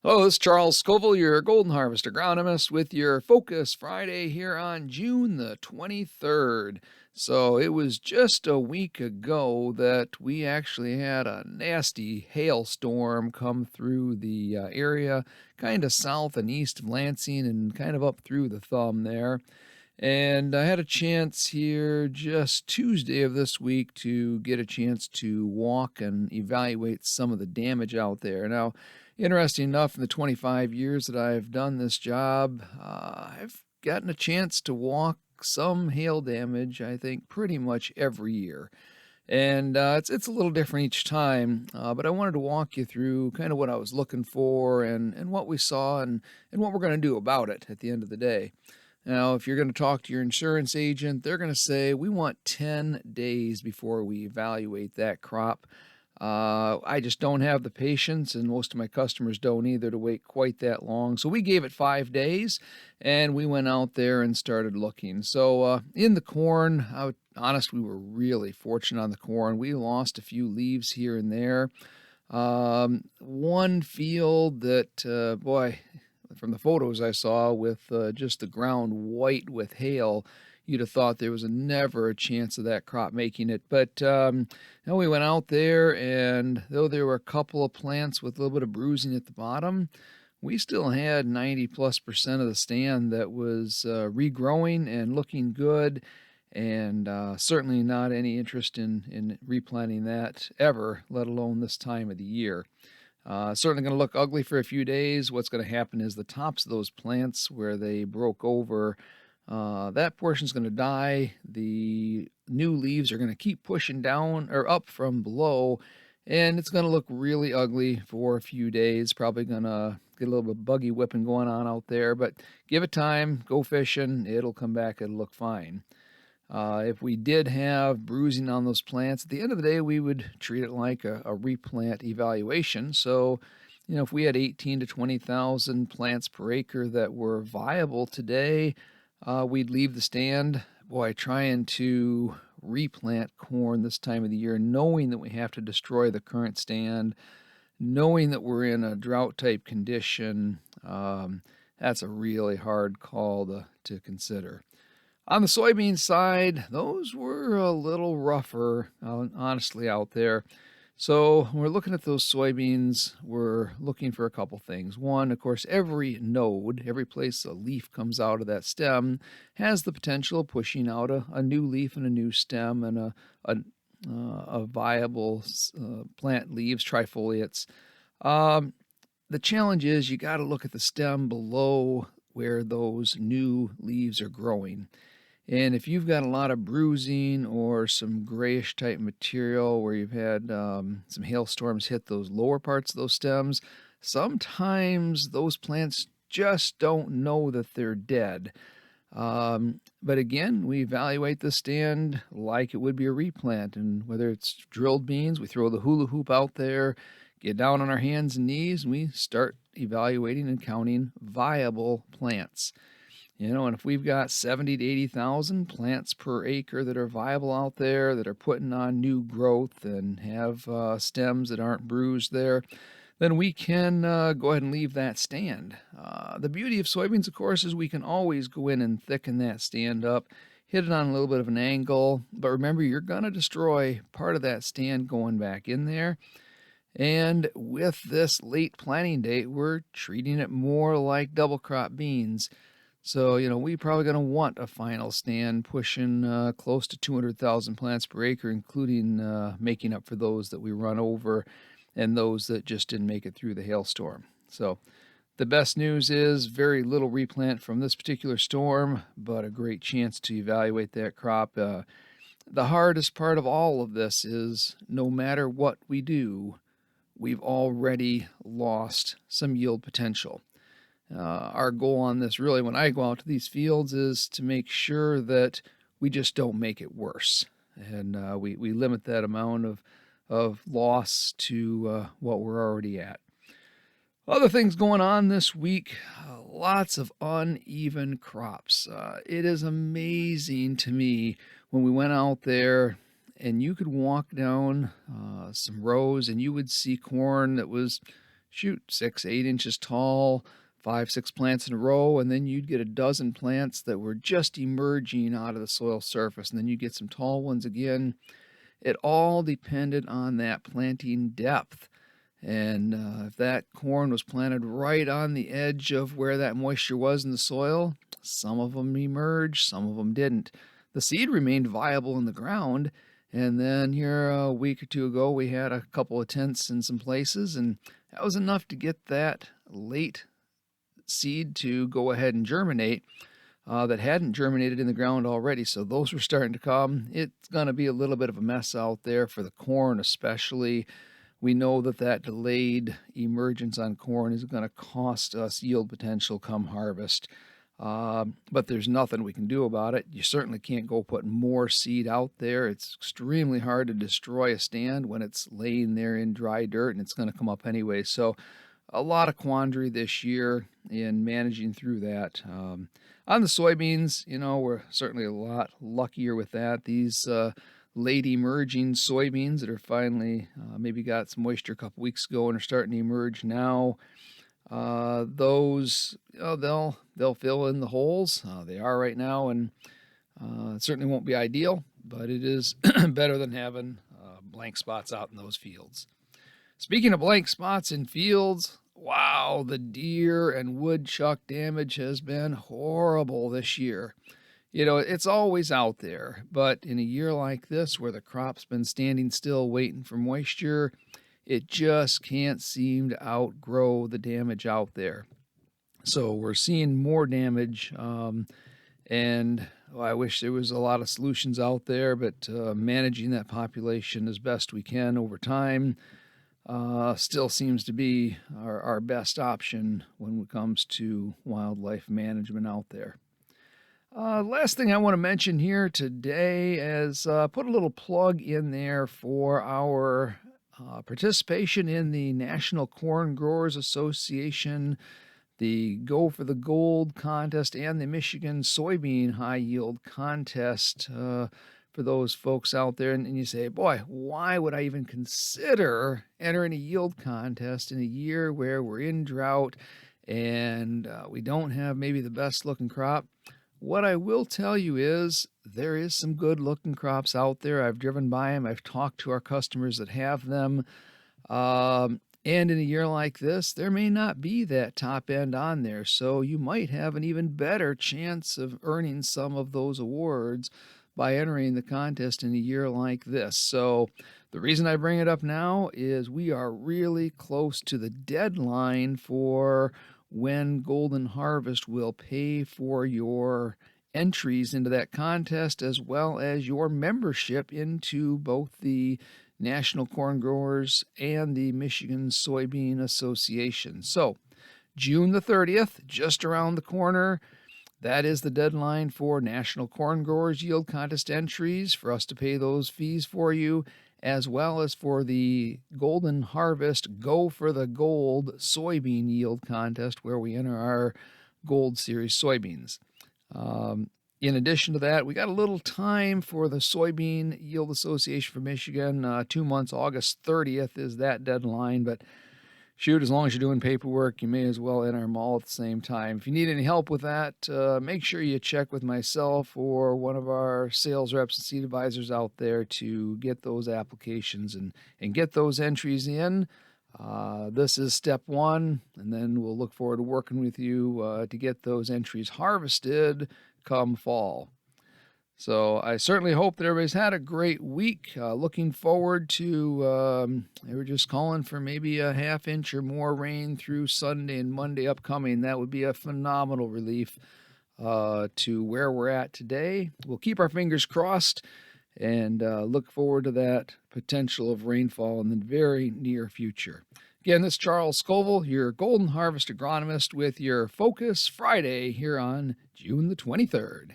Hello, this is Charles Scoville, your Golden Harvest agronomist, with your Focus Friday here on June the 23rd. So it was just a week ago that we actually had a nasty hailstorm come through the area, kind of south and east of Lansing and kind of up through the thumb there. And I had a chance here just Tuesday of this week to get a chance to walk and evaluate some of the damage out there. Now, interesting enough, in the 25 years that I've done this job, I've gotten a chance to walk some hail damage, I think, pretty much every year. And it's a little different each time, but I wanted to walk you through kind of what I was looking for and what we saw and what we're going to do about it at the end of the day. Now, if you're going to talk to your insurance agent, they're going to say, we want 10 days before we evaluate that crop. I just don't have the patience, and most of my customers don't either, to wait quite that long. So we gave it 5 days, and we went out there and started looking. So in the corn, honest, we were really fortunate on the corn. We lost a few leaves here and there. One field that, boy, from the photos I saw with just the ground white with hail, you'd have thought there was never a chance of that crop making it. But we went out there, and though there were a couple of plants with a little bit of bruising at the bottom, we still had 90+% of the stand that was regrowing and looking good, and certainly not any interest in replanting that ever, let alone this time of the year. Certainly going to look ugly for a few days. What's going to happen is the tops of those plants where they broke over, that portion's going to die. The new leaves are going to keep pushing down or up from below, and it's going to look really ugly for a few days. Probably going to get a little bit of buggy whipping going on out there, but give it time, go fishing, it'll come back, it'll look fine. If we did have bruising on those plants, at the end of the day, we would treat it like a replant evaluation. So, if we had 18 to 20,000 plants per acre that were viable today, we'd leave the stand. Boy, trying to replant corn this time of the year, knowing that we have to destroy the current stand, knowing that we're in a drought type condition, that's a really hard call to consider. On the soybean side, those were a little rougher, honestly, out there. So when we're looking at those soybeans, we're looking for a couple things. One, of course, every node, every place a leaf comes out of that stem, has the potential of pushing out a new leaf and a new stem and a viable plant leaves, trifoliates. The challenge is you got to look at the stem below where those new leaves are growing. And if you've got a lot of bruising or some grayish type material where you've had some hailstorms hit those lower parts of those stems, sometimes those plants just don't know that they're dead. But again, we evaluate the stand like it would be a replant. And whether it's drilled beans, we throw the hula hoop out there, get down on our hands and knees, and we start evaluating and counting viable plants. And if we've got 70 to 80,000 plants per acre that are viable out there, that are putting on new growth and have stems that aren't bruised there, then we can go ahead and leave that stand. The beauty of soybeans, of course, is we can always go in and thicken that stand up, hit it on a little bit of an angle, but remember, you're going to destroy part of that stand going back in there. And with this late planting date, we're treating it more like double crop beans. So, we probably going to want a final stand pushing close to 200,000 plants per acre, including making up for those that we run over and those that just didn't make it through the hailstorm. So the best news is very little replant from this particular storm, but a great chance to evaluate that crop. The hardest part of all of this is no matter what we do, we've already lost some yield potential. Our goal on this, really, when I go out to these fields, is to make sure that we just don't make it worse. And we limit that amount of loss to what we're already at. Other things going on this week, lots of uneven crops. It is amazing to me when we went out there and you could walk down some rows and you would see corn that was shoot, 6, 8 inches tall, 5, 6 plants in a row, and then you'd get a dozen plants that were just emerging out of the soil surface, and then you get some tall ones again. It all depended on that planting depth. And if that corn was planted right on the edge of where that moisture was in the soil, some of them emerged, some of them didn't. The seed remained viable in the ground. And then here a week or two ago, we had a couple of tenths in some places, and that was enough to get that late seed to go ahead and germinate that hadn't germinated in the ground already. So those were starting to come. It's going to be a little bit of a mess out there for the corn, especially. We know that that delayed emergence on corn is going to cost us yield potential come harvest. But there's nothing we can do about it. You certainly can't go put more seed out there. It's extremely hard to destroy a stand when it's laying there in dry dirt, and it's going to come up anyway. So a lot of quandary this year in managing through that. On the soybeans, we're certainly a lot luckier with that. These late emerging soybeans that are finally maybe got some moisture a couple weeks ago and are starting to emerge now, those they'll fill in the holes. They are right now, and it certainly won't be ideal, but it is better than having blank spots out in those fields. Speaking of blank spots in fields, wow, the deer and woodchuck damage has been horrible this year. It's always out there, but in a year like this where the crop's been standing still waiting for moisture, it just can't seem to outgrow the damage out there. So we're seeing more damage, and I wish there was a lot of solutions out there, but managing that population as best we can over time still seems to be our best option when it comes to wildlife management out there. Last thing I want to mention here today is put a little plug in there for our participation in the National Corn Growers Association, the Go for the Gold contest, and the Michigan Soybean High Yield contest for those folks out there. And you say, boy, why would I even consider entering a yield contest in a year where we're in drought and we don't have maybe the best looking crop? What I will tell you is there is some good looking crops out there. I've driven by them. I've talked to our customers that have them. And in a year like this, there may not be that top end on there. So you might have an even better chance of earning some of those awards by entering the contest in a year like this. So the reason I bring it up now is we are really close to the deadline for when Golden Harvest will pay for your entries into that contest as well as your membership into both the National Corn Growers and the Michigan Soybean Association. So June the 30th, just around the corner, that is the deadline for National Corn Growers Yield Contest entries for us to pay those fees for you, as well as for the Golden Harvest Go for the Gold Soybean Yield Contest, where we enter our Gold Series soybeans. In addition to that, we got a little time for the Soybean Yield Association for Michigan. 2 months, August 30th is that deadline, but shoot, as long as you're doing paperwork, you may as well enter them all at the same time. If you need any help with that, make sure you check with myself or one of our sales reps and seed advisors out there to get those applications and get those entries in. This is step one, and then we'll look forward to working with you to get those entries harvested come fall. So I certainly hope that everybody's had a great week. Looking forward to, they were just calling for maybe a half inch or more rain through Sunday and Monday upcoming. That would be a phenomenal relief to where we're at today. We'll keep our fingers crossed and look forward to that potential of rainfall in the very near future. Again, this is Charles Scoville, your Golden Harvest agronomist with your Focus Friday here on June the 23rd.